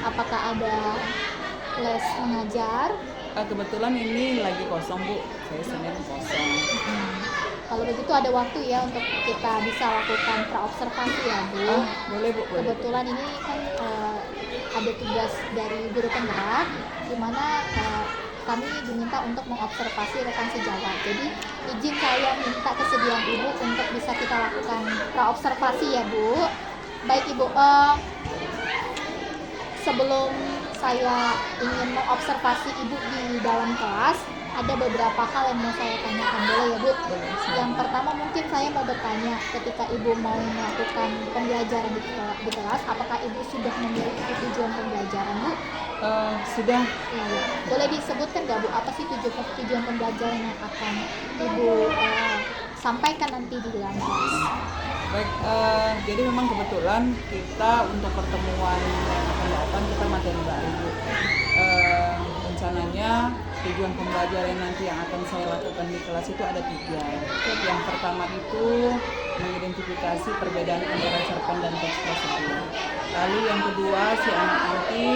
apakah ada les mengajar? Kebetulan ini lagi kosong Bu, saya Senin kosong. Kalau begitu ada waktu ya untuk kita bisa lakukan praobservasi ya Bu. Boleh Bu, boleh. Kebetulan ini kan ada tugas dari guru penggerak, di mana kami diminta untuk mengobservasi rekan sejawat. Jadi izin saya minta kesediaan Ibu untuk bisa kita lakukan praobservasi ya Bu. Baik Ibu, sebelum saya ingin mengobservasi Ibu di dalam kelas, ada beberapa hal yang mau saya tanyakan, boleh ya Bu? Boleh. Yang pertama mungkin saya mau bertanya, ketika Ibu mau melakukan pembelajaran di kelas, apakah Ibu sudah memiliki tujuan pembelajaran Bu? Sudah. Iya. Boleh disebutkan nggak Bu, apa sih tujuan pembelajaran yang akan Ibu sampaikan nanti di dalam kelas? Baik, jadi memang kebetulan kita untuk pertemuan yang akan datang kita materi baru Bu. Rencananya tujuan pembelajaran nanti yang akan saya lakukan di kelas itu ada 3. Yang pertama itu mengidentifikasi perbedaan antara cerpen dan teks prosedur. Lalu yang kedua, si anak nanti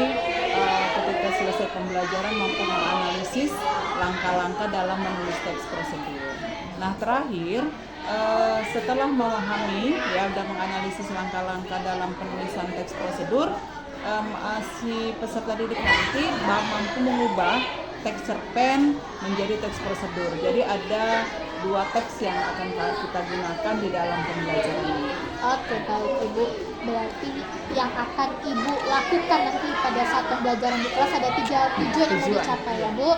ketika selesai pembelajaran mampu menganalisis langkah-langkah dalam menulis teks prosedur. Nah terakhir, setelah memahami ya dan menganalisis langkah-langkah dalam penulisan teks prosedur, si peserta didik nanti mampu mengubah teks cerpen menjadi teks prosedur. Jadi ada 2 teks yang akan kita gunakan di dalam pembelajaran ini. Oke, baik Ibu. Berarti yang akan Ibu lakukan nanti pada saat pembelajaran di kelas ada 3 tujuan yang mau dicapai ya Bu.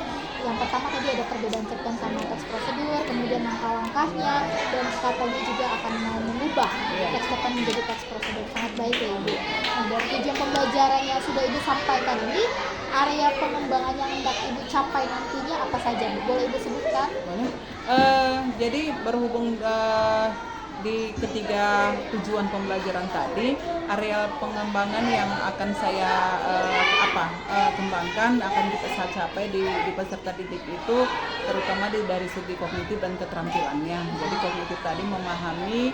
Yang pertama tadi ada perbedaan cerpen sama teks prosedur, kemudian langkah-langkahnya, dan strategi juga akan mau mengubah teks cerpen menjadi teks prosedur. Sangat baik ya Ibu. Nah, dari tujuan pembelajaran yang sudah Ibu sampaikan ini, area pengembangan yang hendak Ibu capai nantinya apa saja Bu? Boleh Ibu sebutkan? Boleh. Jadi berhubung di ketiga tujuan pembelajaran tadi, area pengembangan yang akan saya kembangkan akan kita capai di peserta didik itu terutama dari segi kognitif dan keterampilannya. Jadi kognitif tadi memahami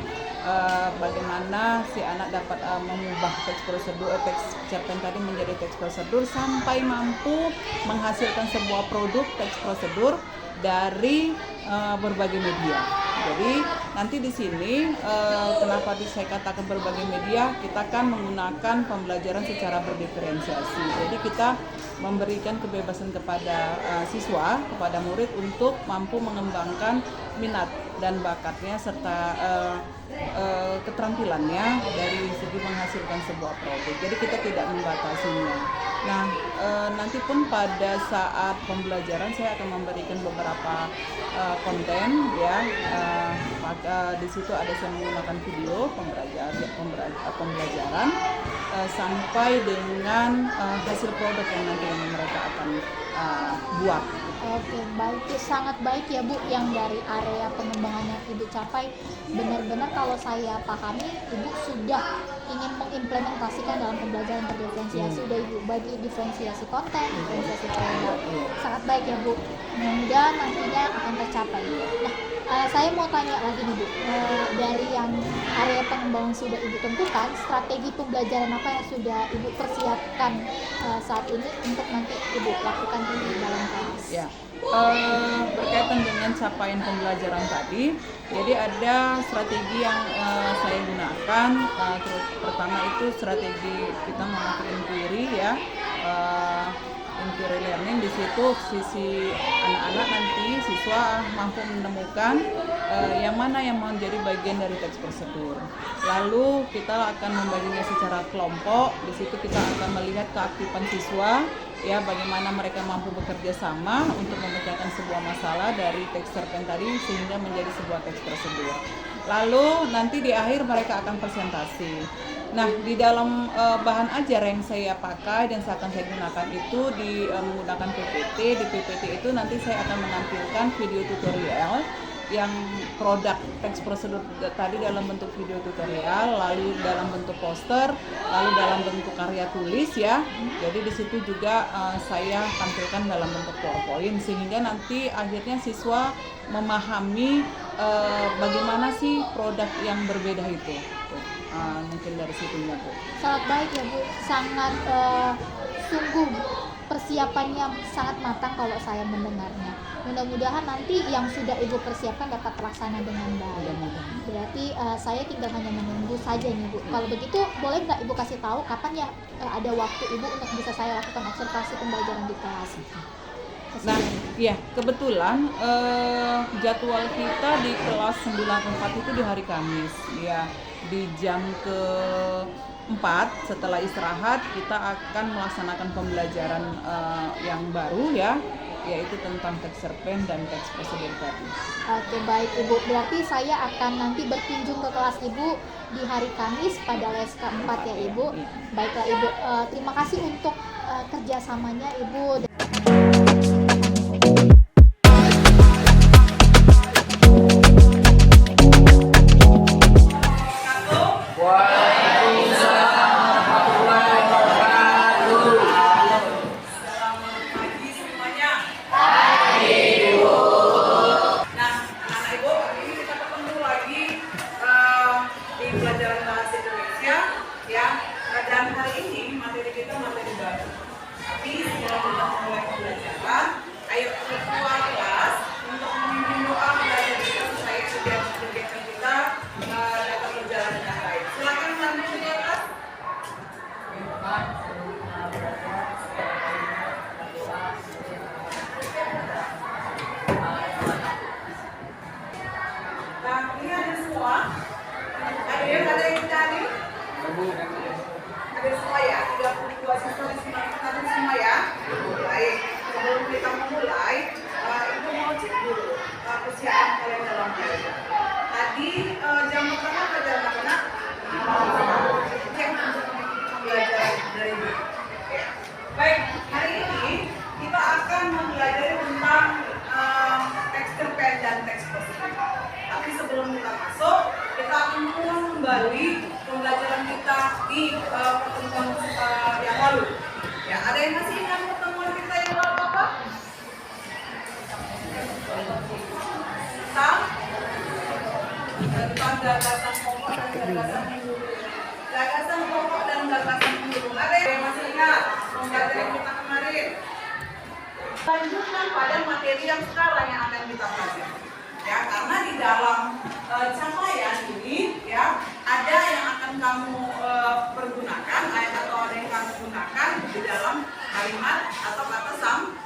bagaimana si anak dapat mengubah teks prosedur, teks cerpen tadi menjadi teks prosedur sampai mampu menghasilkan sebuah produk teks prosedur dari berbagai media. Jadi nanti di sini kenapa saya katakan berbagai media, kita kan menggunakan pembelajaran secara berdiferensiasi. Jadi kita memberikan kebebasan kepada siswa, kepada murid untuk mampu mengembangkan minat dan bakatnya serta keterampilannya dari segi menghasilkan sebuah produk. Jadi kita tidak membatasinya. Nah, nanti pun pada saat pembelajaran saya akan memberikan beberapa konten ya. Di situ ada saya menggunakan video pembelajaran sampai dengan hasil produk yang nanti mereka akan buat. Oke, baik, sangat baik ya Bu, yang dari area pengembangan yang Ibu capai benar-benar kalau saya pahami Ibu sudah ingin mengimplementasikan dalam pembelajaran berdiferensiasi, udah Ibu bagi diferensiasi konten, diferensiasi produk. Sangat baik ya Bu, mudah-mudahan nantinya akan tercapai. Nah, saya mau tanya lagi nih Bu, dari yang area pengembangan sudah Ibu tentukan, strategi pembelajaran apa yang sudah Ibu persiapkan saat ini untuk nanti Ibu lakukan di dalam kelas? Ya, berkaitan dengan capaian pembelajaran tadi, jadi ada strategi yang saya gunakan. Pertama itu strategi kita memakai inquiry ya, inquiry learning. Di situ sisi anak-anak nanti siswa mampu menemukan yang mana yang menjadi bagian dari teks prosedur. Lalu kita akan membaginya secara kelompok. Di situ kita akan melihat keaktifan siswa, ya bagaimana mereka mampu bekerja sama untuk memecahkan sebuah masalah dari teks cerpen tadi sehingga menjadi sebuah teks prosedur. Lalu nanti di akhir mereka akan presentasi. Nah, di dalam bahan ajar yang saya pakai dan akan saya gunakan itu menggunakan PPT. Di PPT itu nanti saya akan menampilkan video tutorial yang produk teks prosedur tadi dalam bentuk video tutorial, lalu dalam bentuk poster, lalu dalam bentuk karya tulis ya. Jadi di situ juga saya tampilkan dalam bentuk PowerPoint sehingga nanti akhirnya siswa memahami bagaimana sih produk yang berbeda itu. Mungkin dari situnya Bu. Sangat baik ya Bu, sangat sungguh persiapannya sangat matang kalau saya mendengarnya. Mudah-mudahan nanti yang sudah Ibu persiapkan dapat terlaksana dengan baik. Mudah-mudahan. Berarti saya tinggal hanya menunggu saja nih Bu. Kalau begitu boleh nggak Ibu kasih tahu kapan ya ada waktu Ibu untuk bisa saya lakukan observasi pembelajaran di kelas? Nah, ya kebetulan jadwal kita di kelas 94 itu di hari Kamis, ya di jam ke-4 setelah istirahat kita akan melaksanakan pembelajaran yang baru ya, yaitu tentang teks cerpen dan teks prosedur tadi. Oke baik Ibu, berarti saya akan nanti berkunjung ke kelas Ibu di hari Kamis pada les keempat ya Ibu. Baiklah Ibu, terima kasih untuk kerjasamanya Ibu. Pelajaran bahasa Indonesia ya, dan hari ini materi kita materi baru. Tapi sebelum kita mulai pembelajaran, ayo ketua kelas untuk memimpin doa belajar kita supaya setiap kegiatan kita dapat berjalan dengan baik. Silakan lanjut di atas. Nah, ini ada semua. Ada yang tadi? Ada semua ya? 32 siswa di sini tadi semua ya? Baik, sebelum kita memulai, Ibu mau cek dulu persiapan kalian dalam belajar. Tadi jam berapa jam anak-anak? Cek untuk belajar dari Ibu. Baik, hari ini kita akan mempelajari tentang teks cerpen dan teks prosedur. Tapi sebelum kita masuk, kita akan mengulang kembali pembelajaran kita di pertemuan yang lalu. Ya, ada yang masih ingat pertemuan kita yang lalu apa? Tentang gagasan pokok dan gagasan menyeluruh. Gagasan pokok dan gagasan menyeluruh. Ada yang masih ingat pembelajaran kita kemarin? Lanjutkan pada materi yang sekarang yang akan kita pelajari. Ya, karena di dalam capaian ini ya ada yang akan kamu pergunakan atau ada yang kamu gunakan di dalam kalimat atau kata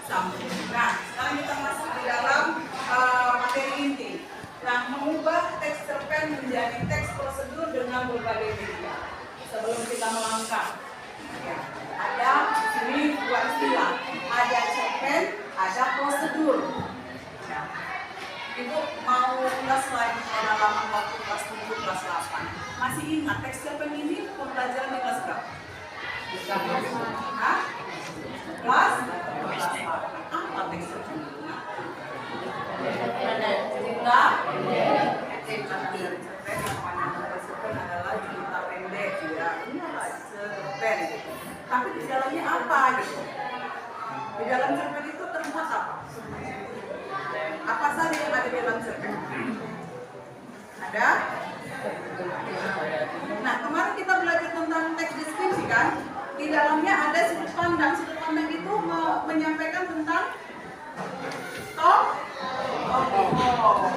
sambung. Nah, sekarang kita masuk di dalam materi inti. Nah, mengubah teks cerpen menjadi teks prosedur dengan berbagai media. Sebelum kita melangkah, ya, ada di sini dua istilah, ada cerpen, ada prosedur. Ya. Ibu mau ulas lagi pengalaman waktu kelas 7, kelas 8. Masih ingat teks cerpen ini pembelajaran di kelas berapa? Hah? Kelas 8. Apa teks cerpen itu? Cerita dari cerpen yang panjang cerpen adalah cerita pendek ya. Ini adalah cerpen gitu. Tapi di dalamnya apa gitu? Di dalam cerpen itu termuat apa? Apa saja yang ada di dalam cerpen? Ada? Nah, kemarin kita belajar tentang teks deskripsi kan? Di dalamnya ada sudut pandang. Sudut pandang itu menyampaikan tentang tokoh.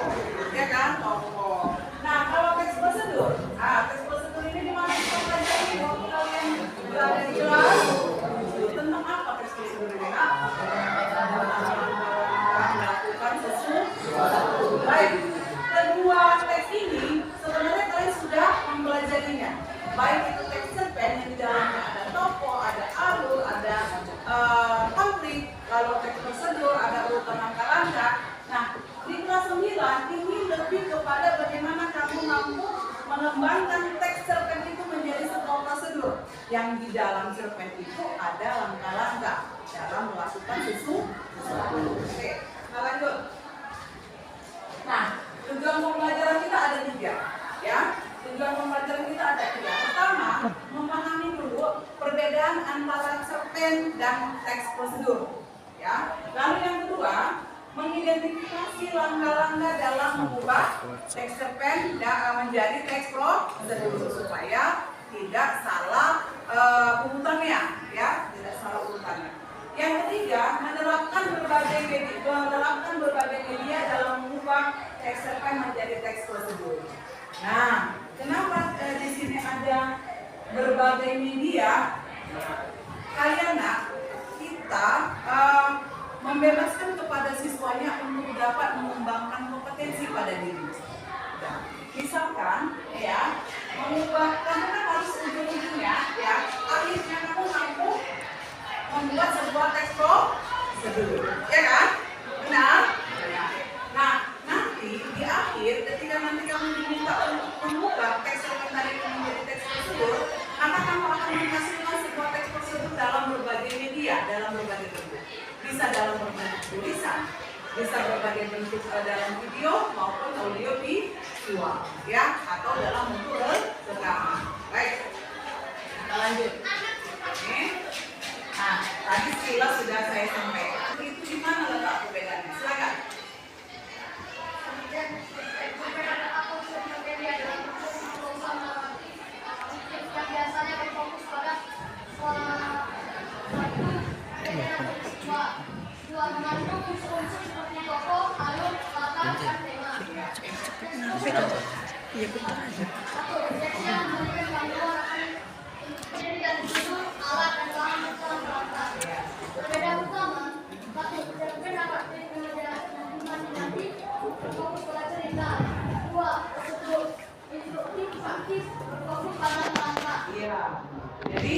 Ya kan? Tokoh. Nah, kalau teks prosedur, teks prosedur ini di mana kita pelajari waktu kalian berada di kelas? Tentang apa teks prosedur ini? Melakukan sesuatu. Baik, kedua teks ini sebenarnya kalian sudah mempelajarinya. Baik itu teks cerpen yang di dalamnya ada tokoh, ada alur, ada konflik. Lalu teks prosedur ada urutan langkah-langkah. Nah, di kelas 9 ini lebih kepada bagaimana kamu mampu mengembangkan teks cerpen itu menjadi sebuah prosedur yang di dalam cerpen itu ada langkah-langkah dalam melakukan sesuatu. Oke, kita lanjut. Nah, tujuan pembelajaran kita ada 3, ya. Tujuan pembelajaran kita ada 3. Pertama, memahami dulu perbedaan antara cerpen dan teks prosedur, ya. Lalu yang kedua, mengidentifikasi langkah-langkah dalam mengubah teks cerpen menjadi teks prosedur supaya tidak salah urutannya, ya, tidak salah urutannya. Yang ketiga, menerapkan berbagai media dalam mengubah teks cerpen menjadi teks prosedur. Nah, kenapa di sini ada berbagai media? Kalian kita membebaskan kepada siswanya untuk dapat mengembangkan kompetensi pada diri. Nah, misalkan ya, mengubah, kamu kan harus ujung-ujungnya ya, akhirnya kamu mampu membuat sebuah teks prosedur, ya kan? Benar? Nah, nanti di akhir ketika nanti kamu diminta untuk mengubah teks cerpen tadi menjadi teks prosedur, maka kamu akan menghasilkan sebuah teks prosedur dalam berbagai media, dalam berbagai bentuk. Bisa dalam bentuk tulisan, bisa berbagai bentuk dalam video maupun audio visual, ya, atau dalam bentuk rekaman. Baik, kita lanjut. Oke. Nah, tadi sekilas sudah saya sampaikan. Itu di mana letak perbedaannya? Silakan. Biasanya berfokus pada dua mengandung unsur-unsur seperti tokoh, alur, latar, dan tema. Iya betul aja. Satu, teksnya memberikan panduan akan pendidikan judul, alat, dan bahan dalam perangkat. Perbedaan utama, satu, cerpen dapat imajinasi, berfokus pada cerita. Dua, prosedur instruktif, aktif, berfokus pada perangkat. Iya. Jadi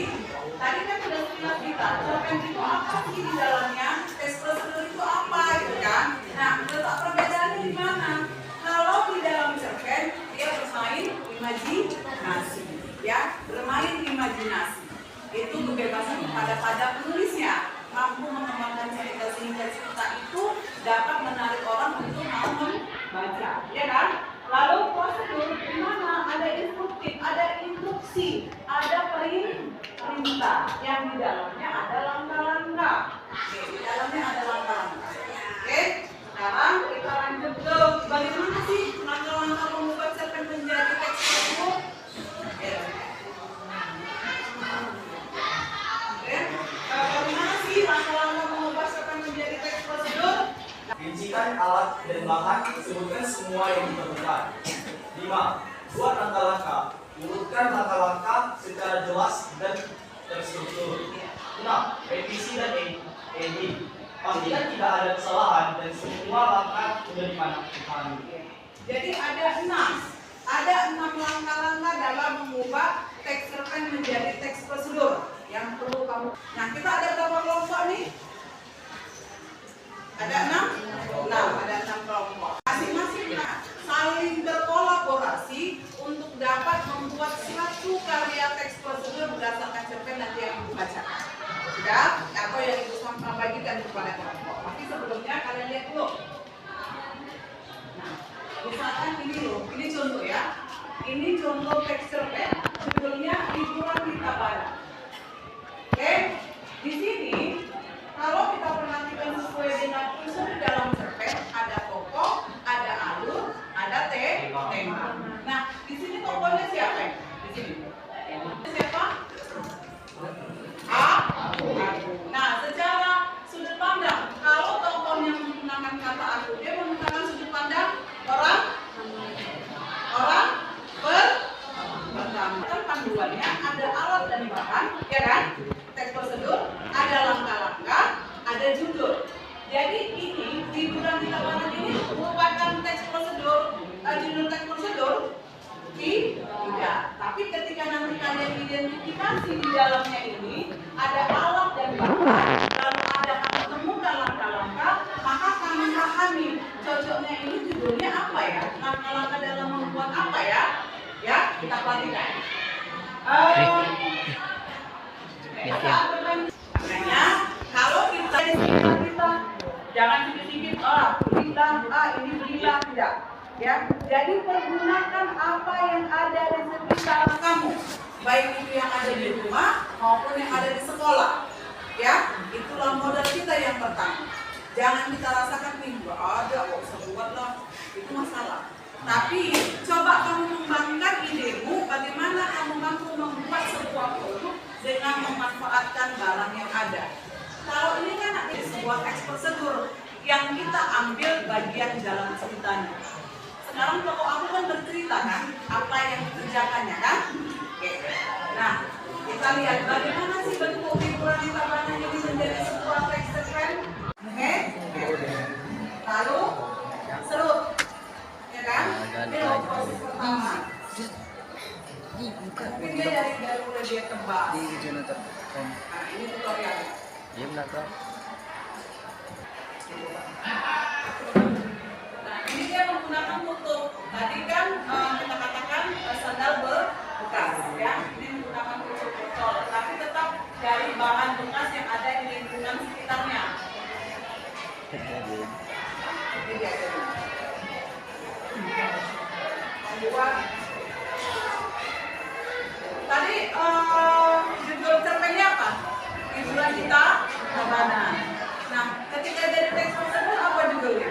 tadi kan sudah kita cerpen itu apa sih di dalamnya, teks prosedur itu apa, gitu kan? Nah, letak perbedaannya di mana? Kalau di dalam cerpen dia bermain imajinasi, ya, bermain imajinasi. Itu kebebasan pada penulisnya, mampu mengembangkan cerita sehingga cerita itu dapat menarik orang untuk mau membaca, ya kan? Lalu prosedur di mana ada instruktif, ada instruksi, ada perintah yang di dalamnya ada langkah-langkah. Oke, di dalamnya ada langkah-langkah. Oke, sekarang kita lanjut ke bagaimana sih langkah-langkah mengubah cerpen menjadi teks prosedur. Bagaimana sih langkah-langkah mengubah cerpen menjadi teks prosedur? Rincikan alat dan bahan, sebutkan semua yang diperlukan. 5. Buat langkah-langkah. Urutkan langkah-langkah secara jelas dan terstruktur. 6. Revisi dan edit. Pastikan tidak ada kesalahan dan semua langkah sudah dipahami. Jadi ada 6 langkah-langkah dalam mengubah teks cerpen menjadi teks prosedur yang perlu kamu. Nah, kita ada berapa kelompok nih? Ada 6? Ada 6 kelompok. Masing-masing saling berkolaborasi untuk dapat membuat suatu karya teks prosedur berdasarkan cerpen nanti yang Ibu bacakan. Sudah? Atau yang Ibu bagikan kepada kelompok. Tapi sebelumnya kalian lihat dulu. Nah, misalkan ini loh, ini contoh ya. Ini contoh teks cerpen. Judulnya Liburan di Tabanan. Oke? Di sini kalau kita perhatikan sesuai dengan unsur di dalam cerpen, ada tokoh, ada alur, ada tema. Nah, di sini tokohnya siapa? Di sini. Siapa? Aku. Nah, secara sudut pandang, kalau tokohnya menggunakan kata aku, dia menggunakan sudut pandang orang pertama. Kan panduannya ada alat dan bahan, ya kan? Teks prosedur, ada langkah-langkah, ada judul. Jadi ini Liburan di Tabanan ini merupakan teks prosedur, judul teks prosedur tidak. Tapi ketika nanti kalian identifikasi di dalamnya ini ada alat dan bahan, lalu ada kamu temukan langkah-langkah, maka kamu pahami cocoknya ini judulnya apa ya? Langkah-langkah dalam membuat apa ya? Ya, kita pelajari. Makanya kalau kita jangan sedikit berilah, ini berilah, tidak. Ya, jadi pergunakan apa yang ada di sekitar kamu, baik itu yang ada di rumah maupun yang ada di sekolah. Ya, itulah modal kita yang pertama. Jangan kita rasakan nih, Tapi coba kamu kembangkan idemu bagaimana kamu mampu membuat sebuah produk dengan memanfaatkan barang yang ada. Kalau ini kan nanti sebuah teks prosedur yang kita ambil bagian dalam ceritanya. Sekarang toko aku kan bercerita kan apa yang dikerjakannya kan. Oke. Nah, kita lihat bagaimana sih bentuk figuran di tabanan ini menjadi sebuah teks cerpen. Oke. Lalu serut, ya kan? Ini loh proses pertama. Mungkin dia dari mulai dia tebal. Nah, ini tutorialnya. Nah, ini dia menggunakan tutup. Tadi kan kita katakan sandal bekas, ya. Ini menggunakan tutup botol, tapi tetap dari bahan bekas yang ada di lingkungan sekitarnya. Ini dia. Membuat. Tadi judul cerpennya apa? Hiburan kita tabanan. Nah, ketika jadi teks prosedur apa judulnya?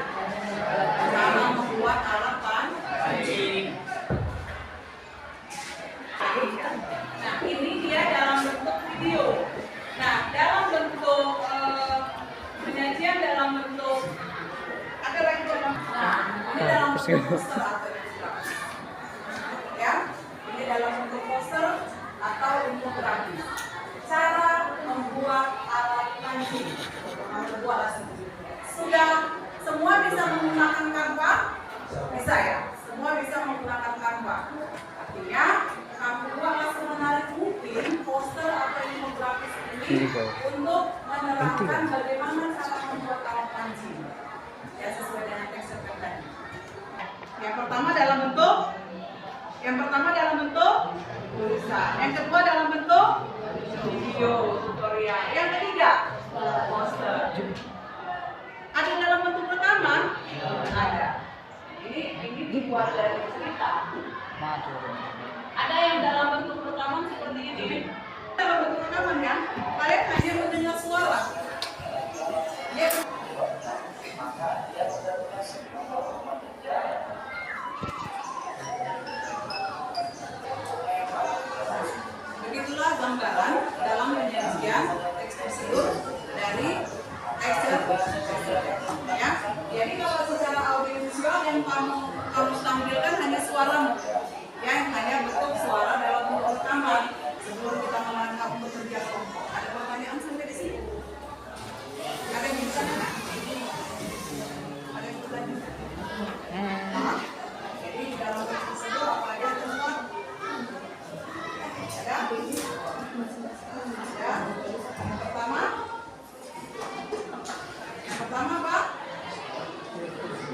Cara membuat alat pancing. Nah, ini dia dalam bentuk video. Nah, dalam bentuk penyajian dalam bentuk ada lagi dalam. Nah, ini dalam bentuk poster atau ilustrasi. Ya, ini dalam bentuk poster atau infografis. Cara membuat alat pancing. Sudah semua bisa menggunakan Canva? Bisa ya? Semua bisa menggunakan Canva. Artinya, kamu buatlah semenarik mungkin poster atau infografis ini untuk menerangkan bagaimana cara membuat alat pancing. Ya, sesuai dengan teks cerpen tadi. Yang pertama dalam bentuk tulisan. Yang kedua dalam bentuk video tutorial. Yang ketiga poster. Ada dalam bentuk rekaman? Ada. Ini dibuat dari cerita. Ada yang dalam bentuk rekaman seperti ini. Dalam bentuk rekaman kan? Kalian hanya mendengar suara. Ya. Begitulah gambaran dalam penyajian teks prosedur dari Excel. Ya. Jadi kalau secara audiovisual yang kamu tampilkan hanya suaramu, ya, hanya bentuk suara dalam bentuk rekaman. Sebelum kita melangkah untuk kerja kelompok, ada pertanyaan sampai di sini? Ada yang bisa nanya? Ada yang bertanya? Jadi dalam teks prosedur apa aja teman? Ada? Ada? Yang pertama apa?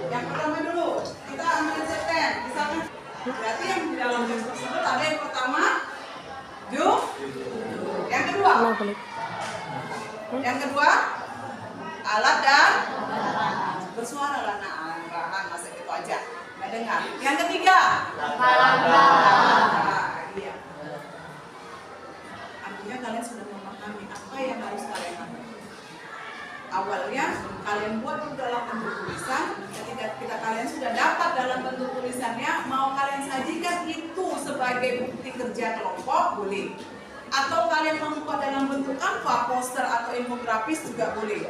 Yang pertama dulu, kita ambil cerpen. Misalkan, berarti yang di dalam teks prosedur ada yang pertama, yang kedua, alat dan bersuara lah. Nah, masa gitu aja, nggak dengar. Yang ketiga, iya. Artinya kalian sudah memahami apa yang harus kalian lakukan. Awalnya kalian buat itu dalam bentuk tulisan. Ketika kalian sudah dapat dalam bentuk tulisannya, mau kalian sajikan itu sebagai bukti kerja kelompok, boleh. Atau kalian membuat dalam bentuk Canva, poster atau infografis juga boleh.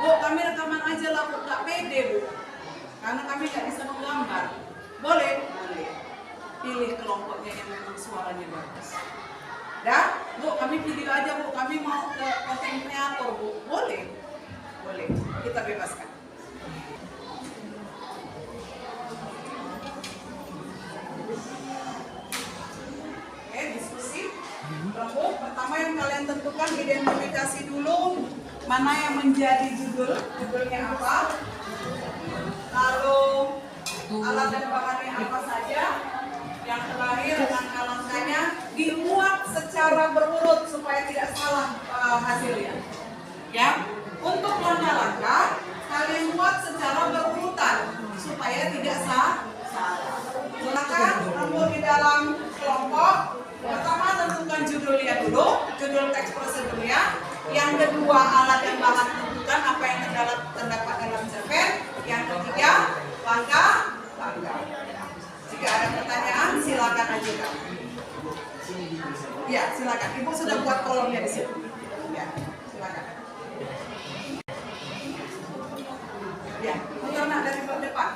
Bu, kami rekaman aja lah, Bu, nggak pede, Bu, karena kami nggak bisa menggambar. Boleh? Boleh. Pilih kelompoknya yang memang suaranya bagus. Dan, Bu, kami video aja, Bu, kami mau ke content creator, Bu. Boleh? Boleh. Kita bebaskan. Oke, diskusi. Kelompok pertama yang kalian tentukan, identifikasi dulu mana yang menjadi judulnya apa, lalu alat dan bahannya apa saja. Yang terakhir langkah-langkahnya dibuat secara berurut supaya tidak salah hasilnya. Ya, untuk langkah-langkah kalian buat secara berurutan supaya tidak salah. Silakan rembuk di dalam kelompok. Pertama tentukan judulnya dulu, judul teks prosedurnya. Yang kedua alat dan bahan, tentukan apa yang terdapat dalam cerpen. Yang ketiga langkah-langkah. juga. Ya, silakan. Ibu sudah buat kolomnya di situ. Ya, silakan. Ya, untuk anak dari depan.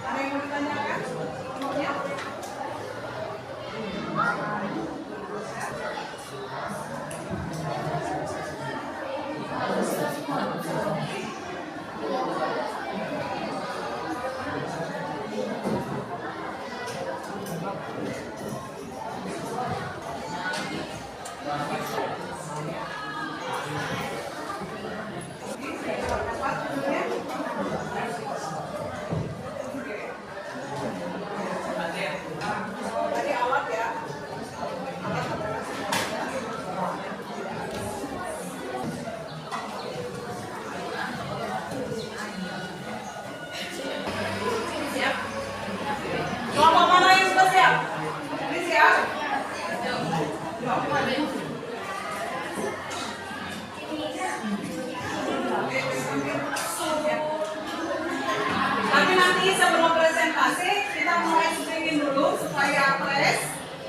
Ada yang mau ditanyakan? Nomornya? Tadi alat ya. Siap. Kelompok mana yang sudah siap? Ini siap. Tapi nanti sebelum presentasi kita mau explaining dulu supaya fresh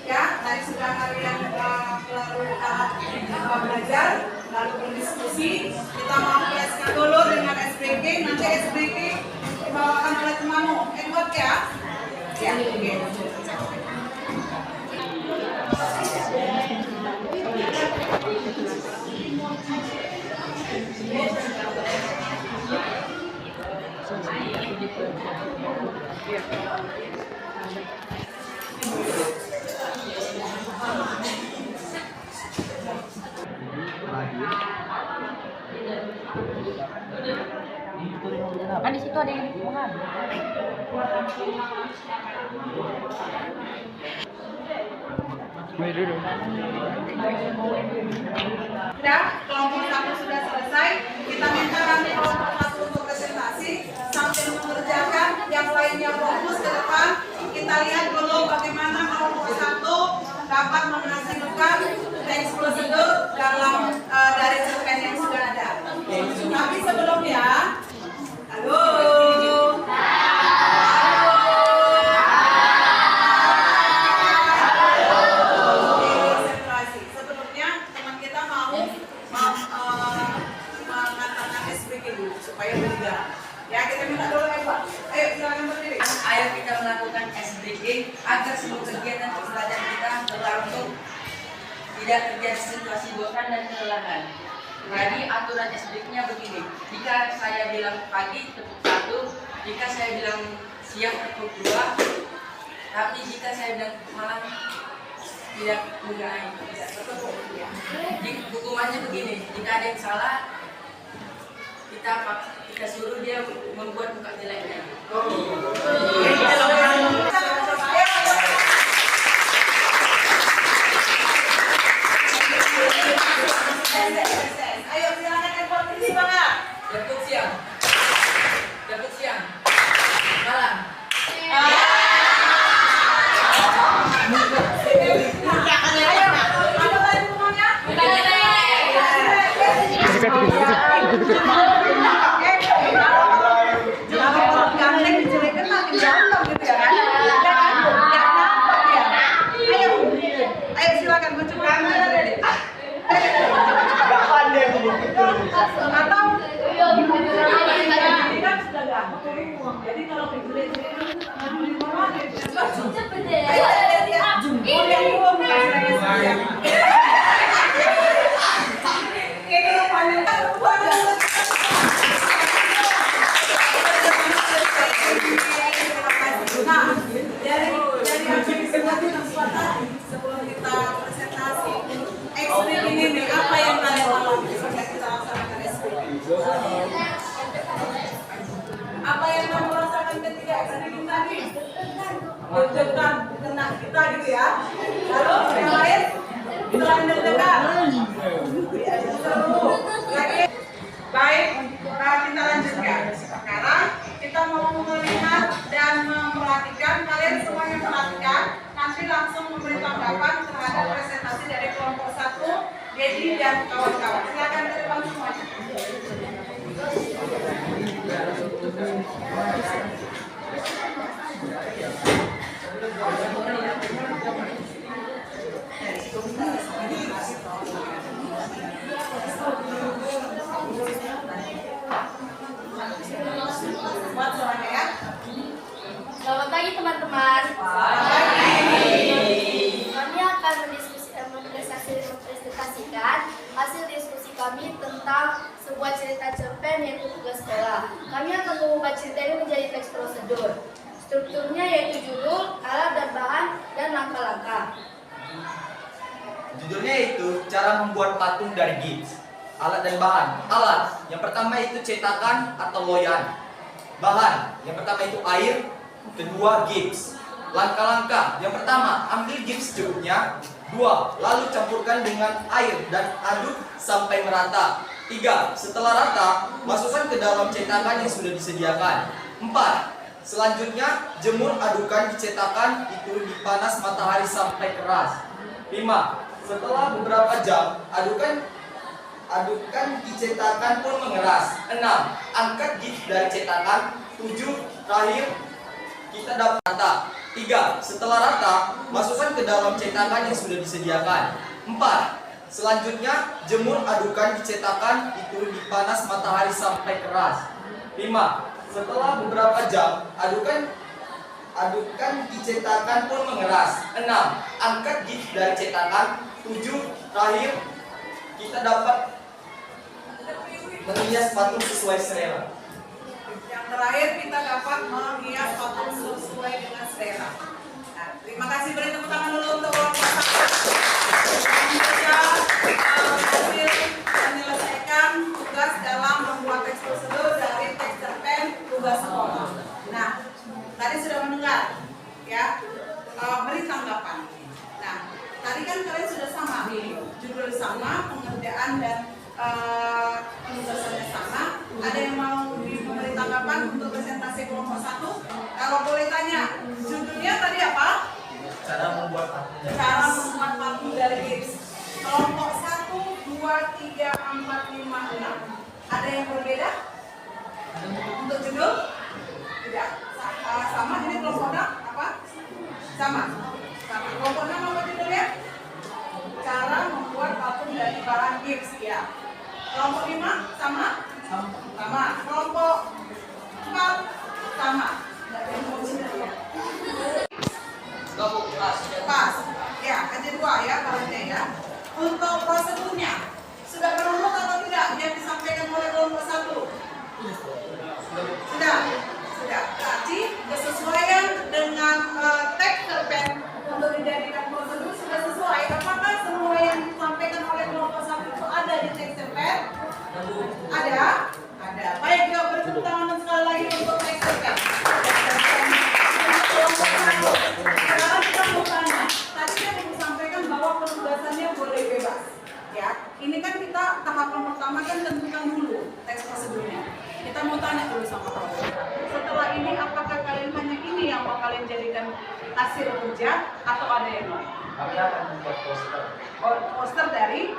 ya. Tadi sudah kalian melalui tahap belajar lalu berdiskusi. Kita mau flashkan dulu dengan SBK. Nanti SBK dibawakan oleh temanmu Edward ya. Ya, oke. Kan di situ ada yang menghadap. Sudah, kelompok satu sudah selesai. Kita minta nanti kelompok satu untuk presentasi sambil mengerjakan yang lainnya fokus ke depan. Kita lihat dulu bagaimana kelompok satu dapat menghasilkan teks prosedur dalam dari cerpen yang sudah ada. Tapi sebelumnya, halo. Sebelumnya teman kita mau mengatakan SPG dulu supaya berjalan. Ya, kita minta dulu Eva. Ayo silakan berdiri. Ayo kita melakukan SBG agar seluruh kegiatan pembelajaran kita berlangsung tidak terjadi situasi bosan dan kelelahan. Jadi aturan SBG-nya begini. Jika saya bilang pagi tepuk 1, jika saya bilang siang tepuk 2, tapi jika saya bilang malam tidak mengenai tidak tepuk. Hukumannya begini. Jika ada yang salah, kita suruh dia membuat muka jeleknya. Ayo silakan Edward ini banget. Tepuk siang, malam. Ayo, apa tadi hukumannya? Kalau ganteng dijelekan makin ganteng gitu ya. gitu ya. Lalu yang lain selain deg-degan. Seru. Lagi. Baik, kita lanjutkan. Sekarang kita mau melihat dan memperhatikan, kalian semuanya perhatikan, nanti langsung memberi tanggapan terhadap presentasi dari kelompok 1, Dedi dan kawan-kawan. Silakan ke depan semuanya. Buat suaranya ya. Selamat pagi teman-teman. Kami akan mempresentasikan hasil diskusi kami tentang sebuah cerita cerpen yaitu tugas sekolah. Kami akan mengubah cerita ini menjadi teks prosedur. Strukturnya yaitu judul, alat dan bahan, dan langkah-langkah. Judulnya itu cara membuat patung dari gips. Alat dan bahan. Alat, yang pertama itu cetakan atau loyan. Bahan, yang pertama itu air, kedua gips. Langkah-langkah, yang pertama ambil gips secukupnya. 2. Lalu campurkan dengan air dan aduk sampai merata. 3. Setelah rata, masukkan ke dalam cetakan yang sudah disediakan. 4. Selanjutnya jemur adukan di cetakan itu di panas matahari sampai keras. 5. Setelah beberapa jam, adukan di cetakan pun mengeras. 6. Angkat gips dari cetakan. 7. Terakhir kita dapat rata. 3. Setelah rata, masukkan ke dalam cetakan yang sudah disediakan. 4. Selanjutnya jemur adukan di cetakan itu di panas matahari sampai keras. 5. Setelah beberapa jam, adukan di cetakan pun mengeras. 6. Angkat gips dari cetakan. 7. Terakhir kita dapat menghias patung sesuai selera. Yang terakhir kita dapat menghias patung sesuai dengan selera. Nah, terima kasih, beri tepuk tangan dulu untuk kelompok 1. Berhasil menyelesaikan tugas dalam membuat teks prosedur dari teks cerpen tugas sekolah. Nah, tadi sudah mendengar ya, beri tanggapan. Nah, tadi kan kalian sudah sama, judul sama, pengerjaan dan penugasannya sama. Ada yang mau memberi tanggapan untuk presentasi kelompok 1? Kalau boleh tanya, judulnya tadi apa? Cara membuat patung. Cara membuat patung dari gips. Kelompok 1, 2, 3, 4, 5, 6. Ada yang berbeda? Untuk judul? Tidak. Sama, ini kelompok 6 apa? Sama. Sama. Kelompok 6 apa judulnya? Cara membuat patung dari bahan gips ya. Kelompok 5 sama? Sama. Kelompok 4 sama. Tidak ada yang mau berbeda ya. Pas. Ya, ada 2 ya bahannya ya. Untuk prosedurnya sudah berumur atau tidak yang disampaikan oleh kelompok 1? Sudah. Berarti kesesuaian dengan teks cerpen untuk dijadikan prosedur sudah sesuai. Apakah semua yang disampaikan oleh kelompok 1 itu ada di teks cerpen? Ada. Baik, kita beri tepuk tangan sekali lagi untuk teks cerpen. Sekarang kita mau tanya. Tadi kan Ibu sampaikan bahwa penugasannya boleh bebas. Ya, ini kan kita tahapan pertama kan tentukan dulu teks prosedurnya. Kita mau tanya dulu sama kalian. Setelah ini apakah kalian hanya ini yang mau kalian jadikan hasil kerja atau ada yang lain? Kami akan membuat poster. Oh, poster dari?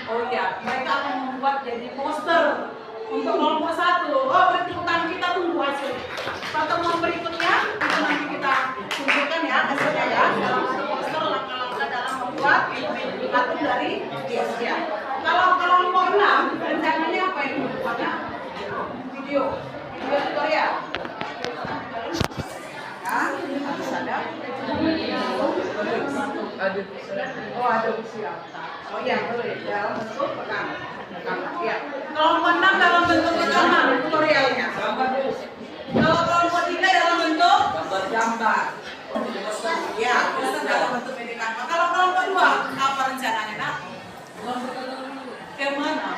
Oh iya, mereka akan membuat jadi poster untuk kelompok 1. Oh, berarti tangan kita tunggu hasil. Pertemuan berikutnya itu nanti kita tunjukkan ya hasilnya ya. Dalam satu poster langkah-langkah dalam membuat patung dari ya. Kalau kelompok 6 rencananya apa yang dibuatnya? Video tutorial. Ya, harus ada. Oh, ada siap. Oh iya, boleh. Dalam bentuk pegang. Ya. Kelompok 6 dalam bentuk rekaman tutorialnya. Kalau kelompok 3 dalam bentuk gambar. Ya, bisa dalam bentuk pendidikan. Kalau kelompok 2 apa rencananya, Nak? Ke mana?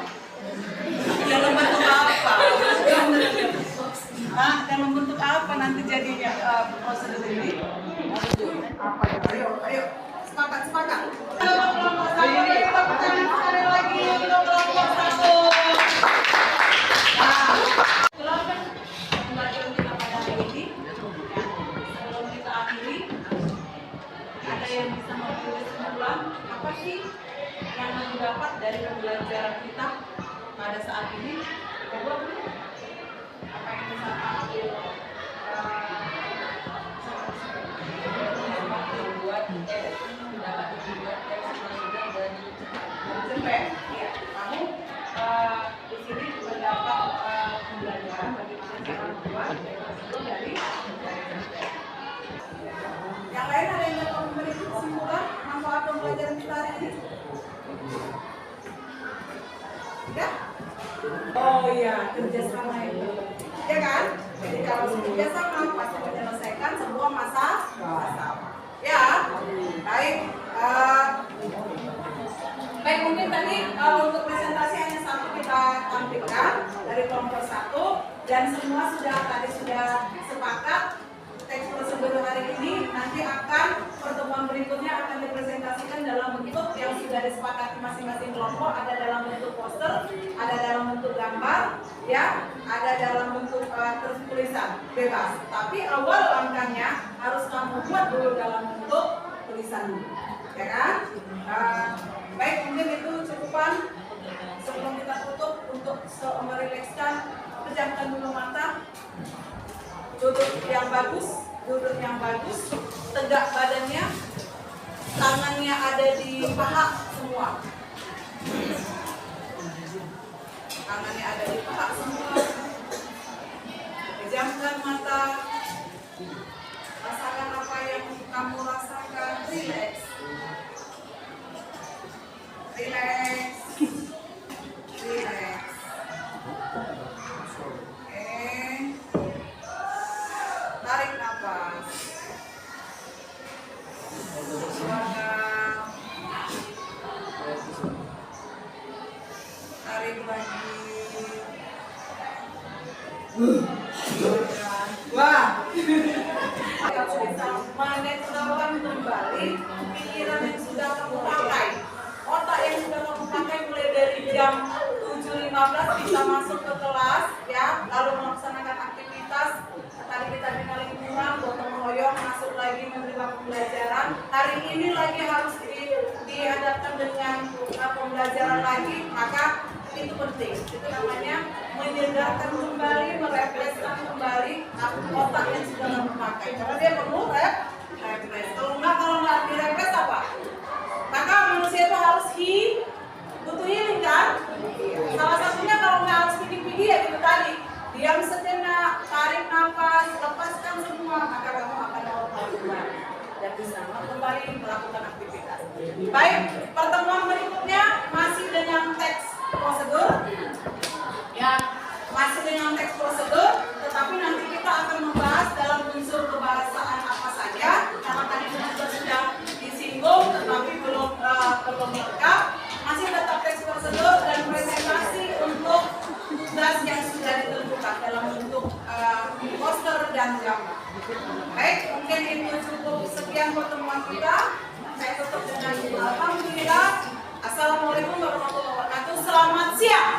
Dalam bentuk apa? Dalam bentuk apa nanti jadinya prosedur ini? Apa ya? Ayo Sepakat? Kelompok 1 beri tepuk tangan sekali lagi untuk kelompok 1. Nah, kelompok pembelajaran kita pada hari ini, sebelum kita akhiri, ada yang bisa memberi kesimpulan apa sih yang didapat dari pembelajaran kita pada saat ini? Coba apa yang bisa ambil cepet, ya. Kamu di sini mendapat pembelajaran bagaimana cara membuat dari yang lain. Ada yang dapat memberi kesimpulan manfaat pembelajaran kita hari ini? Ya? Oh iya, kerjasama itu, ya kan? Jadi kalau kerjasama pasti menyelesaikan semua masalah. Ya, baik. Baik, mungkin tadi untuk presentasi hanya satu kita tampilkan dari kelompok 1 dan semua tadi sudah sepakat teks prosedur hari ini. Nanti akan pertemuan berikutnya akan dipresentasikan dalam bentuk yang sudah disepakati masing-masing kelompok. Ada dalam bentuk poster, ada dalam bentuk gambar, ya, ada dalam bentuk tulisan bebas. Tapi awal langkahnya harus kamu buat dulu dalam bentuk tulisan dulu, ya kan? Baik, mungkin itu cukupan sebelum kita tutup untuk merilekskan. Pejamkan dulu mata, duduk yang bagus, tegak badannya, tangannya ada di paha semua. Tangannya ada di paha semua. Pejamkan mata, rasakan apa yang kamu rasakan, relax. Tarik nafas. Tarik lagi. Wah. Menetralkan kembali pikiran yang sudah kamu pakai. Otak yang sudah kamu pakai mulai dari jam 7.15 bisa masuk ke kelas, ya, lalu melaksanakan aktivitas. Tadi kita bina lingkungan, gotong royong, masuk lagi menerima pembelajaran. Hari ini lagi harus dihadapkan dengan pembelajaran lagi, maka itu penting. Itu namanya menyegarkan kembali, merefreshkan kembali otak yang sudah kamu pakai. Karena dia perlu refresh. Kalau nggak direfresh apa? Maka manusia itu harus butuh healing kan? Salah satunya kalau nggak harus pikir-pikir ya itu tadi. Diam sejenak, tarik nafas, lepaskan semua, maka kamu akan normal kembali dan bisa kembali melakukan aktivitas. Baik, pertemuan berikutnya masih dengan teks prosedur. Ya, masih dengan teks prosedur, tetapi nanti kita akan membahas dalam unsur kebahasaan apa saja. Karena tadi kita sudah disinggung, tetapi belum lengkap. Masih tetap teks prosedur dan presentasi untuk tugas yang sudah ditentukan dalam bentuk poster dan gambar. Baik, mungkin itu cukup sekian pertemuan kita. Saya tutup dengan alhamdulillah. Assalamualaikum warahmatullahi wabarakatuh. Selamat siang.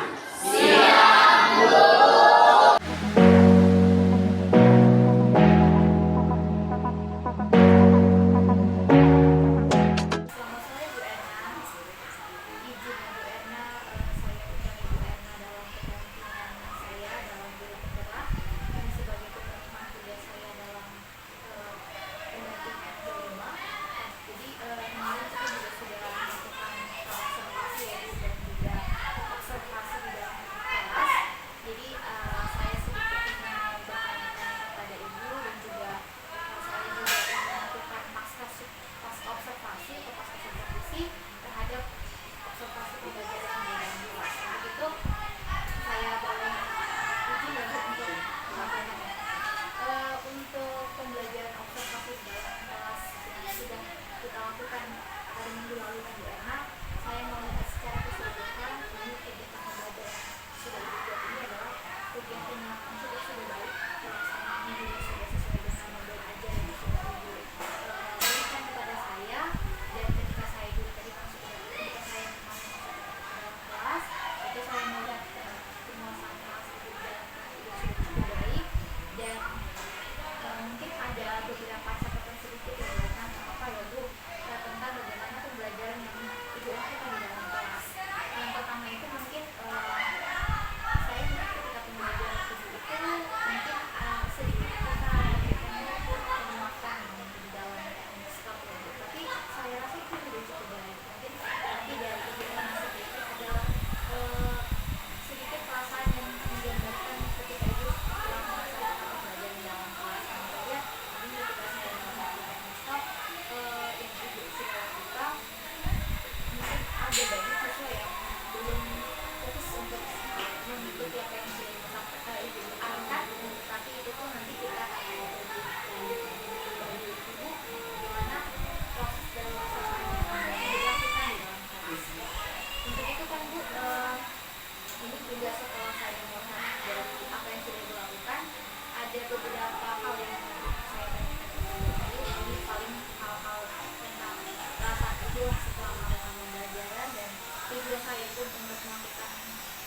tujuan saya pun untuk melakukan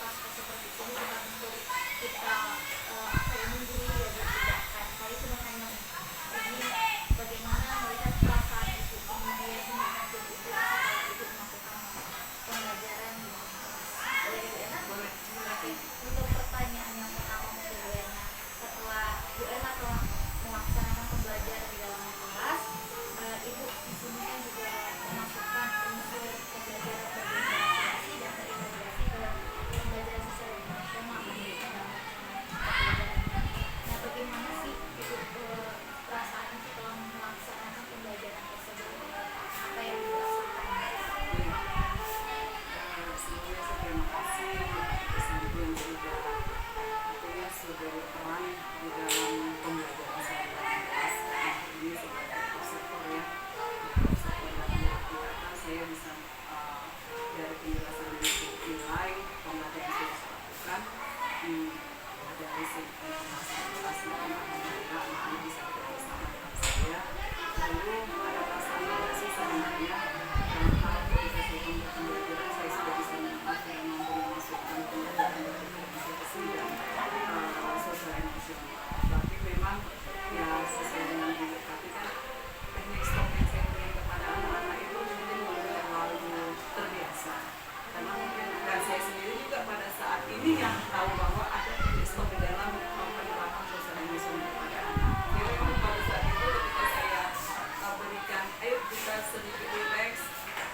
pasca seperti ini bukan untuk kita apa ya menggurui ya Bu, tidak kan. Saya cuma hanya ini bagaimana melihat perasaan ibu kemudian mengatur ibu setelah ibu melakukan pembelajaran di kelas. Boleh Bu Ena? Boleh. Untuk pertanyaan yang pertama mungkin Bu Ena, setelah Bu Ena telah melaksanakan pembelajaran di dalam kelas, ibu di sini kan juga memasukkan unsur pembelajaran berintegrasi dan terintegrasi ke pembelajaran sesuai dengan tema dalam pembelajaran. Nah, bagaimana sih ibu perasaan setelah melaksanakan pembelajaran tersebut? Apa yang ibu rasakan? Sebelumnya saya terima kasih atas ibu yang sudah artinya sudah berperan di dalam pembelajaran saya dalam kelas ini sebagai prosektor ya. Prosektor dari data saya bisa dari penjelasan itu nilai pembelajaran yang sudah saya lakukan dari segi informasi dan alhamdulillah makanya bisa bersama dengan saya. Lalu ada perasaan juga sih sebenarnya dalam hal ketika saya pembelajaran saya sudah bisa mengamati dan mampu memasukkan pembelajaran organisasi dan sosial emosional. Tapi memang ya sesuai dengan tapi kan teknik stop yang saya berikan kepada anak-anak itu mungkin belum terlalu terbiasa. Karena mungkin dan saya sendiri juga pada saat ini yang tahu bahwa ada teknik stop di dalam penerapan sosial emosional kepada anak. Jadi memang pada saat itu ketika saya berikan, ayo kita sedikit relax,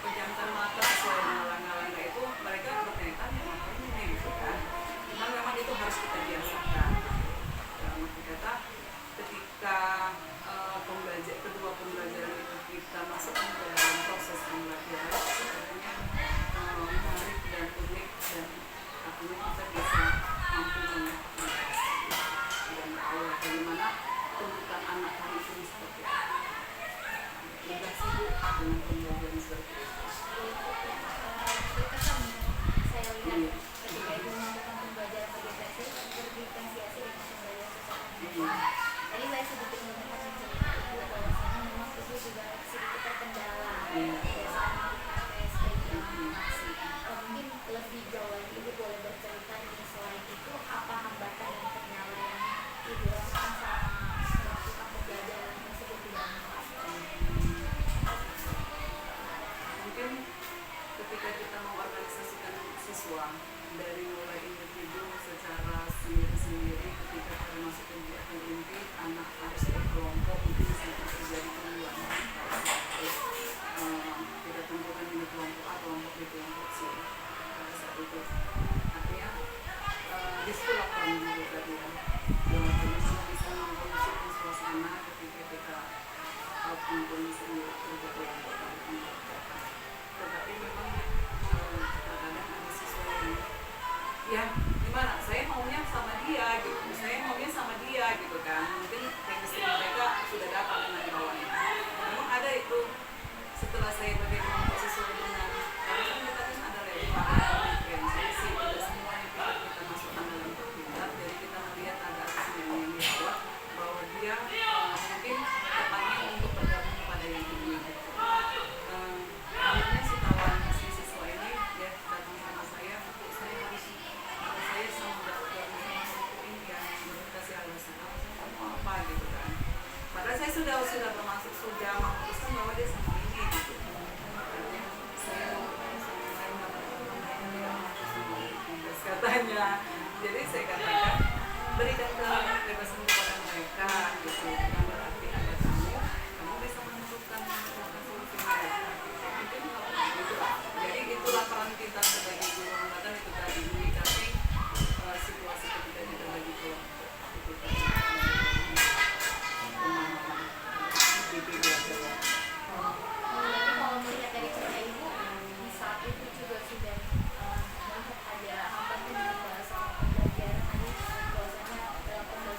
pejamkan mata sesuai dengan langkah-langkah itu, mereka bertanya-tanya makanya gitu kan. Cuman memang itu harus kita biasakan. Dalam arti kata, ketika kedua pembelajaran itu kita masukkan ke dalam proses pembelajaran, sebenarnya menarik dan unik dan artinya kita bisa mampu mengatasi dan tahu bagaimana tuntutan anak hari ini seperti apa. Mudah sibuk dengan pembelajaran seperti itu. Saya lihat ketika ibu melakukan pembelajaran berdiferensiasi dengan pembelajaran sosial. Tadi saya sedikit mendengar cerita ibu bahwasanya memang ibu juga sedikit terkendala dari saat melakukan PSBB. Mungkin lebih jauh lagi ibu boleh bercerita ini selain itu apa hambatan dan kendala yang ibu rasakan selama melakukan pembelajaran tersebut di dalam kelas. Mungkin ketika kita mengorganisasikan siswa dari mulai individu secara sendiri-sendiri ketika kita masuk ke kegiatan inti anak harus berkelompok mungkin bisa terjadi kemuluan terus kita tentukan ini kelompok A, kelompok B, kelompok C pada saat itu artinya disitulah peran guru tadi ya yang bisa mengkondisikan suasana ketika kita mengkondisikan kerja kelompok tetapi memang kadang-kadang ada siswa yang ya gimana saya maunya sama dia gitu saya maunya sama dia gitu kan mungkin chemistry mereka sudah datang dengan kawannya memang ada itu setelah saya bagi kelompok sesuai dengan karena kan kita kan ada level diferensiasi tidak semuanya kita masukkan dalam perpindah jadi kita melihat ada asesmen yang dirawat bahwa dia mungkin tepatnya untuk bergabung kepada yang ini akhirnya si kawan si siswa ini dia datang sama saya untuk saya harus saya sama dokter sama ini yang kasih alasan saya mau apa gitu kan padahal saya sudah bermaksud sudah memutuskan bahwa dia sama ini gitu artinya saya mau sama lain katanya jadi saya katakan berikan kebebasan kepada mereka gitu bukan berarti ada kamu bisa menentukan solusi mereka jadi itulah peran kita sebagai guru angkatan itu tadi menyikapi situasi ketika kita bagi kelompok itu tadi pemahaman belajar. Berarti kalau melihat dari cerita ibu di saat itu juga sudah melihat ada hambatan juga sama pembelajaran tadi bahwasanya dalam pembelajaran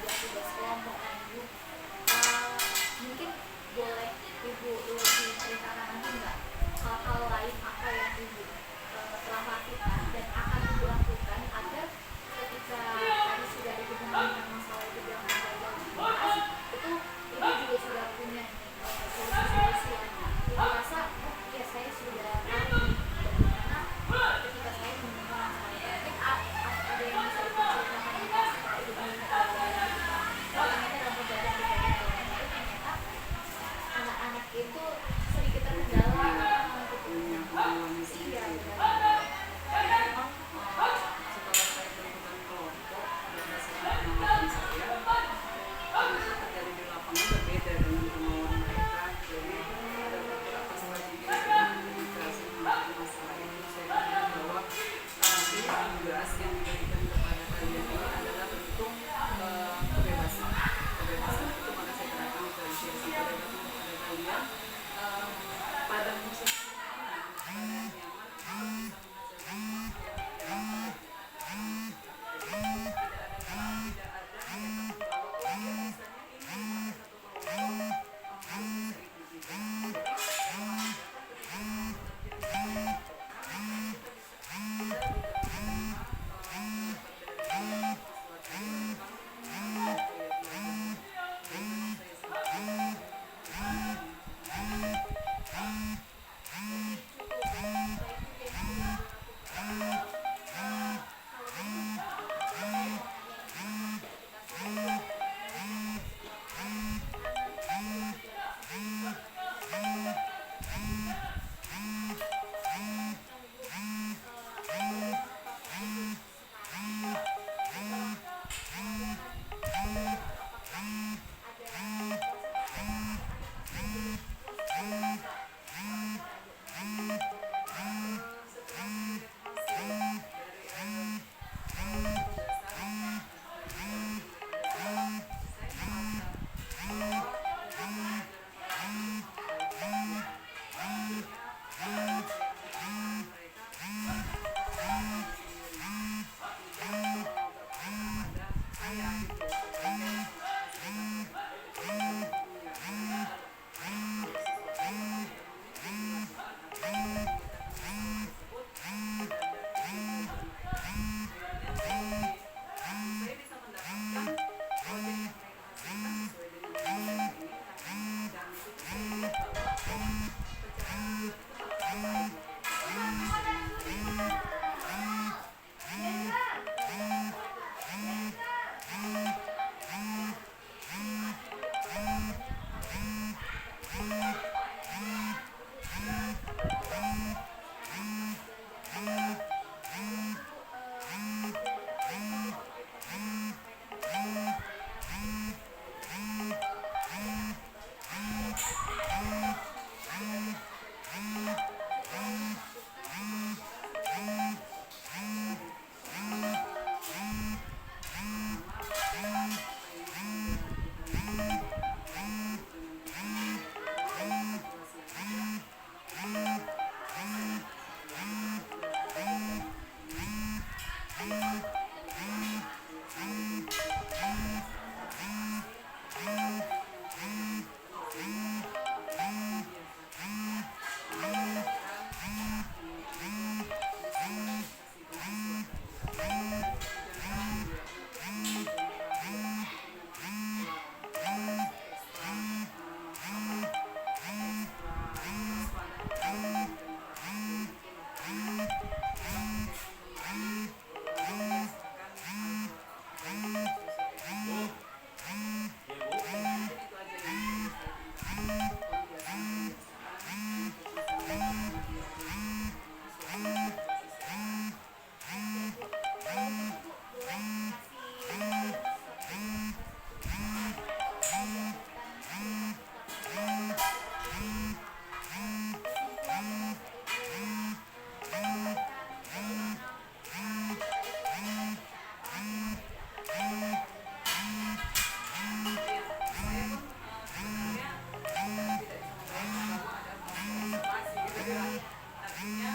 Artinya